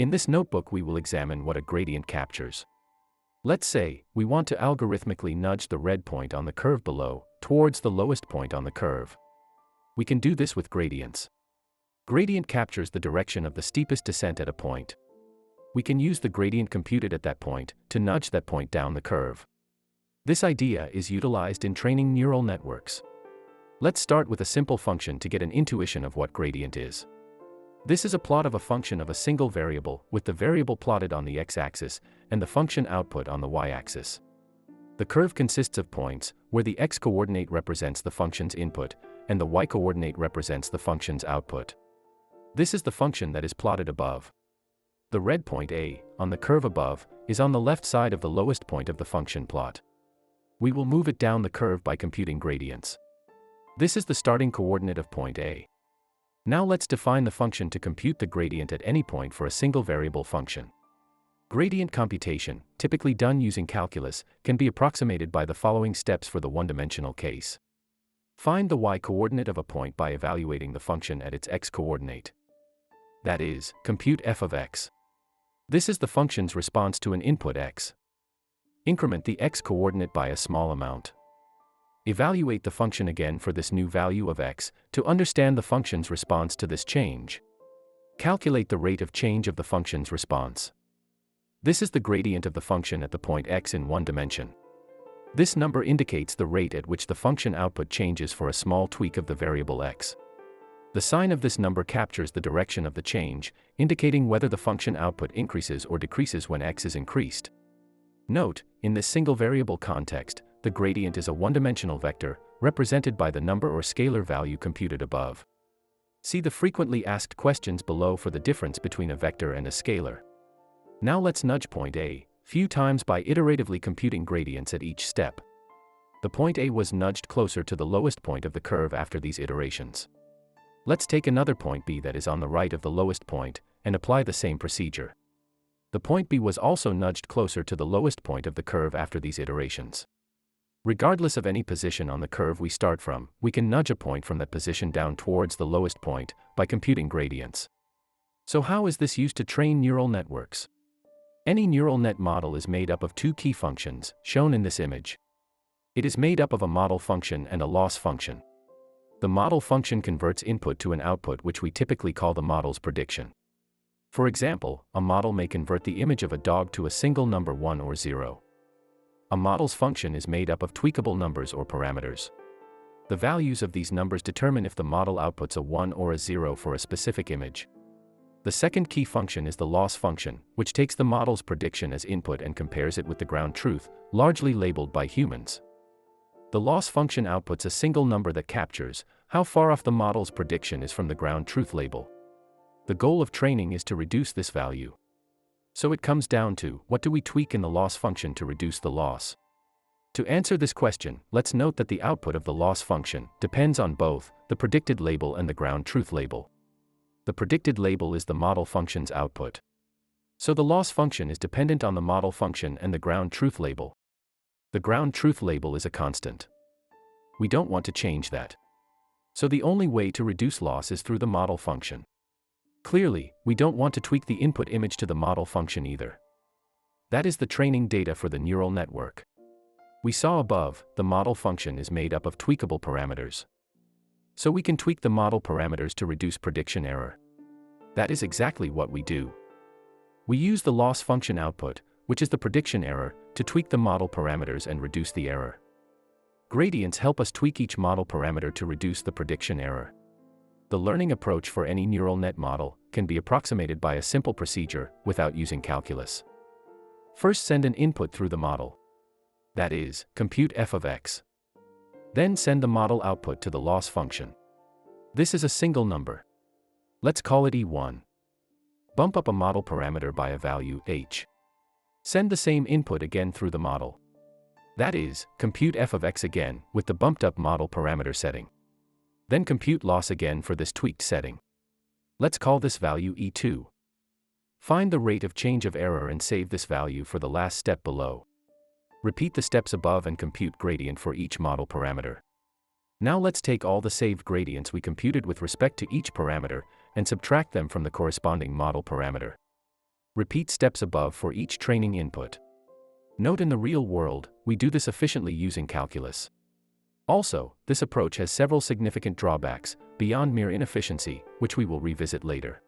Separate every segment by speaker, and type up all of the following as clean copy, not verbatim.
Speaker 1: In this notebook we will examine what a gradient captures. Let's say, we want to algorithmically nudge the red point on the curve below, towards the lowest point on the curve. We can do this with gradients. Gradient captures the direction of the steepest descent at a point. We can use the gradient computed at that point, to nudge that point down the curve. This idea is utilized in training neural networks. Let's start with a simple function to get an intuition of what gradient is. This is a plot of a function of a single variable, with the variable plotted on the x-axis, and the function output on the y-axis. The curve consists of points, where the x-coordinate represents the function's input, and the y-coordinate represents the function's output. This is the function that is plotted above. The red point A, on the curve above, is on the left side of the lowest point of the function plot. We will move it down the curve by computing gradients. This is the starting coordinate of point A. Now let's define the function to compute the gradient at any point for a single variable function. Gradient computation, typically done using calculus, can be approximated by the following steps for the one-dimensional case. Find the y-coordinate of a point by evaluating the function at its x-coordinate. That is, compute f of x. This is the function's response to an input x. Increment the x-coordinate by a small amount. Evaluate the function again for this new value of x, to understand the function's response to this change. Calculate the rate of change of the function's response. This is the gradient of the function at the point x in one dimension. This number indicates the rate at which the function output changes for a small tweak of the variable x. The sign of this number captures the direction of the change, indicating whether the function output increases or decreases when x is increased. Note, in this single variable context, the gradient is a one-dimensional vector, represented by the number or scalar value computed above. See the frequently asked questions below for the difference between a vector and a scalar. Now let's nudge point A, few times by iteratively computing gradients at each step. The point A was nudged closer to the lowest point of the curve after these iterations. Let's take another point B that is on the right of the lowest point, and apply the same procedure. The point B was also nudged closer to the lowest point of the curve after these iterations. Regardless of any position on the curve we start from, we can nudge a point from that position down towards the lowest point, by computing gradients. So how is this used to train neural networks? Any neural net model is made up of two key functions, shown in this image. It is made up of a model function and a loss function. The model function converts input to an output which we typically call the model's prediction. For example, a model may convert the image of a dog to a single number 1 or 0. A model's function is made up of tweakable numbers or parameters. The values of these numbers determine if the model outputs a 1 or a 0 for a specific image. The second key function is the loss function, which takes the model's prediction as input and compares it with the ground truth, largely labeled by humans. The loss function outputs a single number that captures how far off the model's prediction is from the ground truth label. The goal of training is to reduce this value. So it comes down to, what do we tweak in the loss function to reduce the loss? To answer this question, let's note that the output of the loss function depends on both the predicted label and the ground truth label. The predicted label is the model function's output. So the loss function is dependent on the model function and the ground truth label. The ground truth label is a constant. We don't want to change that. So the only way to reduce loss is through the model function. Clearly, we don't want to tweak the input image to the model function either. That is the training data for the neural network. We saw above, the model function is made up of tweakable parameters. So we can tweak the model parameters to reduce prediction error. That is exactly what we do. We use the loss function output, which is the prediction error, to tweak the model parameters and reduce the error. Gradients help us tweak each model parameter to reduce the prediction error. The learning approach for any neural net model can be approximated by a simple procedure without using calculus. First, send an input through the model. That is, compute f of x. Then send the model output to the loss function. This is a single number. Let's call it e1. Bump up a model parameter by a value h. Send the same input again through the model. That is, compute f of x again with the bumped up model parameter setting. Then compute loss again for this tweaked setting. Let's call this value e2. Find the rate of change of error and save this value for the last step below. Repeat the steps above and compute gradient for each model parameter. Now let's take all the saved gradients we computed with respect to each parameter and subtract them from the corresponding model parameter. Repeat steps above for each training input. Note, in the real world, we do this efficiently using calculus. Also, this approach has several significant drawbacks, beyond mere inefficiency, which we will revisit later.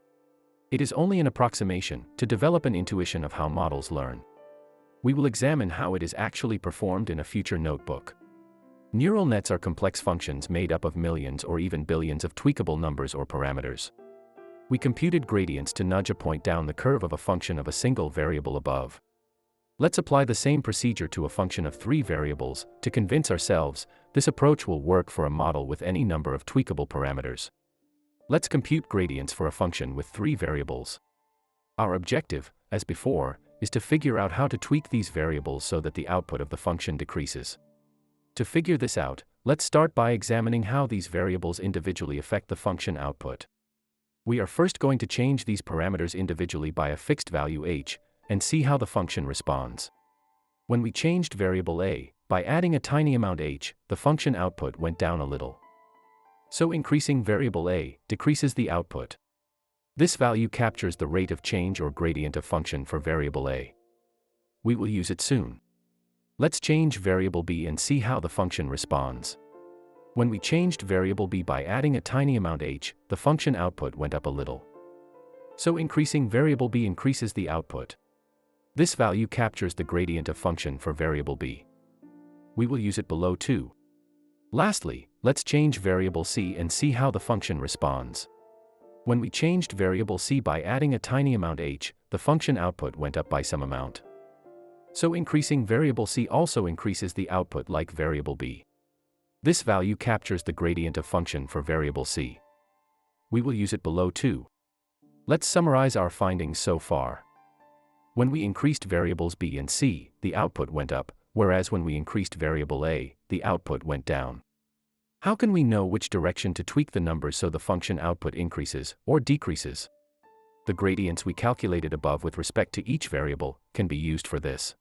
Speaker 1: It is only an approximation to develop an intuition of how models learn. We will examine how it is actually performed in a future notebook. Neural nets are complex functions made up of millions or even billions of tweakable numbers or parameters. We computed gradients to nudge a point down the curve of a function of a single variable above. Let's apply the same procedure to a function of 3 variables to convince ourselves this approach will work for a model with any number of tweakable parameters. Let's compute gradients for a function with 3 variables. Our objective, as before, is to figure out how to tweak these variables so that the output of the function decreases. To figure this out, let's start by examining how these variables individually affect the function output. We are first going to change these parameters individually by a fixed value h, and see how the function responds. When we changed variable a, by adding a tiny amount h, the function output went down a little. So increasing variable a decreases the output. This value captures the rate of change or gradient of function for variable a. We will use it soon. Let's change variable b and see how the function responds. When we changed variable b by adding a tiny amount h, the function output went up a little. So increasing variable b increases the output. This value captures the gradient of function for variable b. We will use it below too. Lastly, let's change variable c and see how the function responds. When we changed variable c by adding a tiny amount h, the function output went up by some amount. So increasing variable c also increases the output like variable b. This value captures the gradient of function for variable c. We will use it below too. Let's summarize our findings so far. When we increased variables b and c, the output went up, whereas when we increased variable a, the output went down. How can we know which direction to tweak the numbers so the function output increases or decreases? The gradients we calculated above with respect to each variable can be used for this.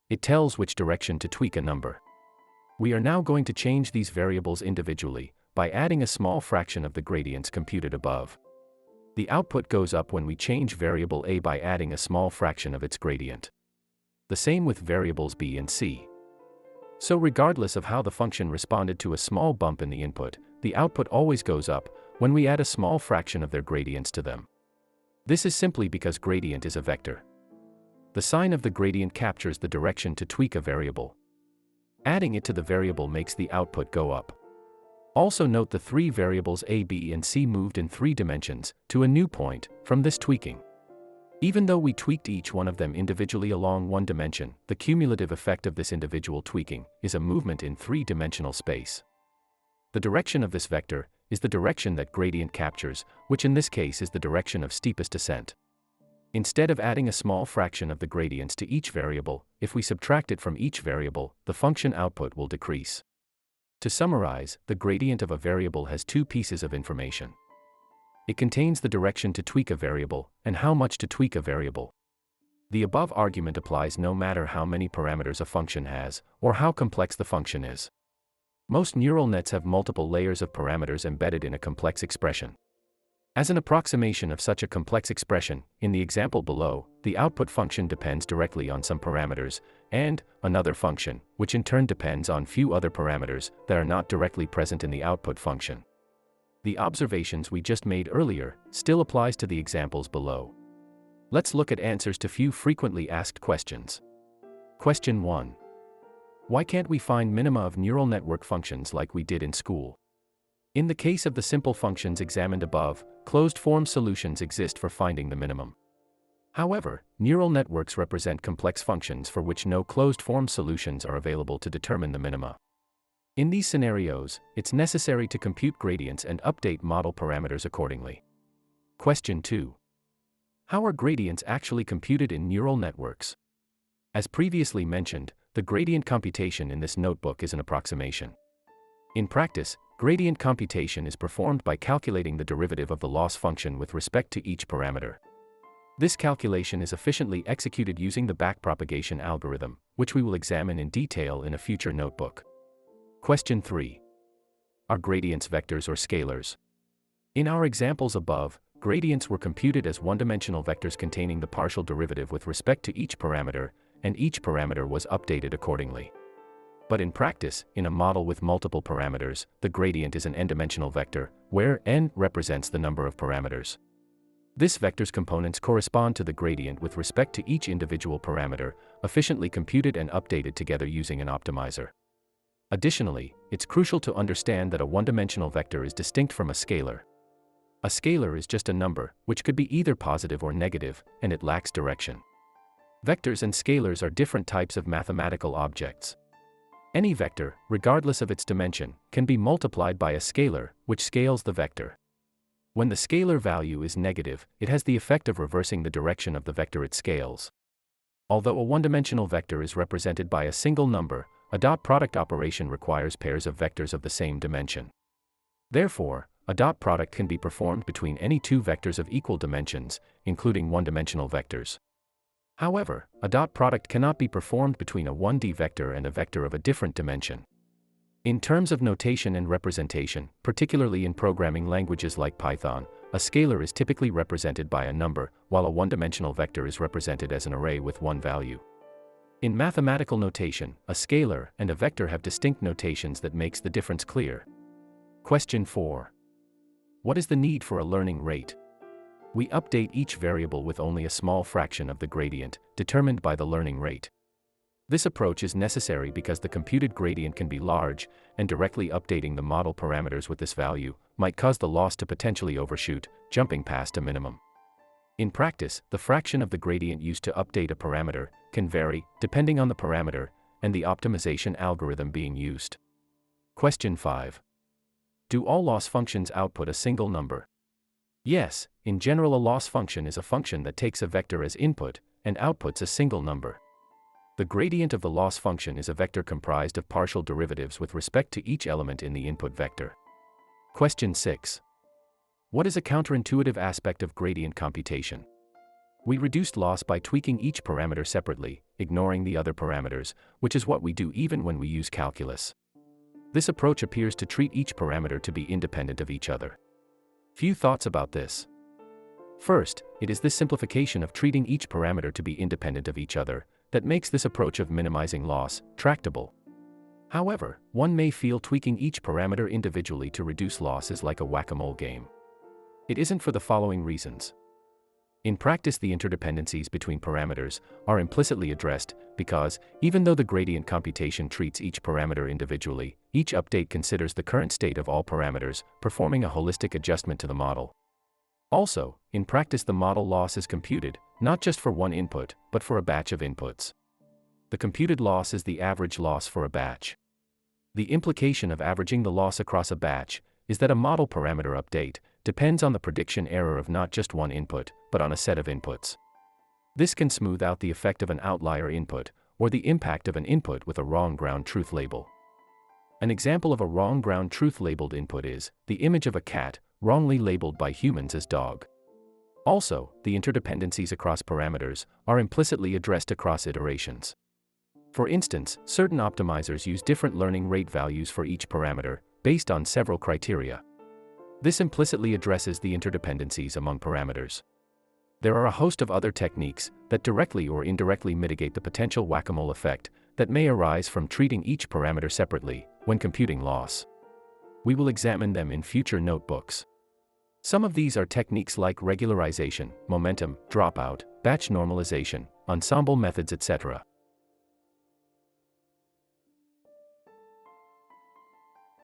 Speaker 1: It tells which direction to tweak a number. We are now going to change these variables individually by adding a small fraction of the gradients computed above. The output goes up when we change variable a by adding a small fraction of its gradient. The same with variables b and c. So regardless of how the function responded to a small bump in the input, the output always goes up when we add a small fraction of their gradients to them. This is simply because gradient is a vector. The sign of the gradient captures the direction to tweak a variable. Adding it to the variable makes the output go up. Also note the 3 variables a, b, and c moved in 3 dimensions to a new point from this tweaking. Even though we tweaked each one of them individually along 1 dimension, the cumulative effect of this individual tweaking is a movement in 3-dimensional space. The direction of this vector is the direction that gradient captures, which in this case is the direction of steepest descent. Instead of adding a small fraction of the gradients to each variable, if we subtract it from each variable, the function output will decrease. To summarize, the gradient of a variable has 2 pieces of information. It contains the direction to tweak a variable, and how much to tweak a variable. The above argument applies no matter how many parameters a function has, or how complex the function is. Most neural nets have multiple layers of parameters embedded in a complex expression. As an approximation of such a complex expression, in the example below, the output function depends directly on some parameters, and another function, which in turn depends on few other parameters that are not directly present in the output function. The observations we just made earlier still applies to the examples below. Let's look at answers to few frequently asked questions. Question 1. Why can't we find minima of neural network functions like we did in school? In the case of the simple functions examined above, closed-form solutions exist for finding the minimum. However, neural networks represent complex functions for which no closed-form solutions are available to determine the minima. In these scenarios, it's necessary to compute gradients and update model parameters accordingly. Question 2. How are gradients actually computed in neural networks? As previously mentioned, the gradient computation in this notebook is an approximation. In practice, gradient computation is performed by calculating the derivative of the loss function with respect to each parameter. This calculation is efficiently executed using the backpropagation algorithm, which we will examine in detail in a future notebook. Question 3. Are gradients vectors or scalars? In our examples above, gradients were computed as one-dimensional vectors containing the partial derivative with respect to each parameter, and each parameter was updated accordingly. But in practice, in a model with multiple parameters, the gradient is an n-dimensional vector, where n represents the number of parameters. This vector's components correspond to the gradient with respect to each individual parameter, efficiently computed and updated together using an optimizer. Additionally, it's crucial to understand that a one-dimensional vector is distinct from a scalar. A scalar is just a number, which could be either positive or negative, and it lacks direction. Vectors and scalars are different types of mathematical objects. Any vector, regardless of its dimension, can be multiplied by a scalar, which scales the vector. When the scalar value is negative, it has the effect of reversing the direction of the vector it scales. Although a one-dimensional vector is represented by a single number, a dot product operation requires pairs of vectors of the same dimension. Therefore, a dot product can be performed between any two vectors of equal dimensions, including one-dimensional vectors. However, a dot product cannot be performed between a 1D vector and a vector of a different dimension. In terms of notation and representation, particularly in programming languages like Python, a scalar is typically represented by a number, while a one-dimensional vector is represented as an array with one value. In mathematical notation, a scalar and a vector have distinct notations that makes the difference clear. Question 4. What is the need for a learning rate? We update each variable with only a small fraction of the gradient, determined by the learning rate. This approach is necessary because the computed gradient can be large, and directly updating the model parameters with this value might cause the loss to potentially overshoot, jumping past a minimum. In practice, the fraction of the gradient used to update a parameter can vary, depending on the parameter and the optimization algorithm being used. Question 5. Do all loss functions output a single number? Yes, in general a loss function is a function that takes a vector as input and outputs a single number. The gradient of the loss function is a vector comprised of partial derivatives with respect to each element in the input vector. Question 6. What is a counterintuitive aspect of gradient computation? We reduced loss by tweaking each parameter separately, ignoring the other parameters, which is what we do even when we use calculus. This approach appears to treat each parameter to be independent of each other. Few thoughts about this. First, it is this simplification of treating each parameter to be independent of each other that makes this approach of minimizing loss tractable. However, one may feel tweaking each parameter individually to reduce loss is like a whack-a-mole game. It isn't for the following reasons. In practice, the interdependencies between parameters are implicitly addressed because, even though the gradient computation treats each parameter individually, each update considers the current state of all parameters, performing a holistic adjustment to the model. Also, in practice the model loss is computed, not just for one input, but for a batch of inputs. The computed loss is the average loss for a batch. The implication of averaging the loss across a batch is that a model parameter update depends on the prediction error of not just one input, but on a set of inputs. This can smooth out the effect of an outlier input, or the impact of an input with a wrong ground truth label. An example of a wrong ground truth labeled input is the image of a cat, wrongly labeled by humans as dog. Also, the interdependencies across parameters are implicitly addressed across iterations. For instance, certain optimizers use different learning rate values for each parameter, based on several criteria. This implicitly addresses the interdependencies among parameters. There are a host of other techniques that directly or indirectly mitigate the potential whack-a-mole effect that may arise from treating each parameter separately when computing loss. We will examine them in future notebooks. Some of these are techniques like regularization, momentum, dropout, batch normalization, ensemble methods, etc.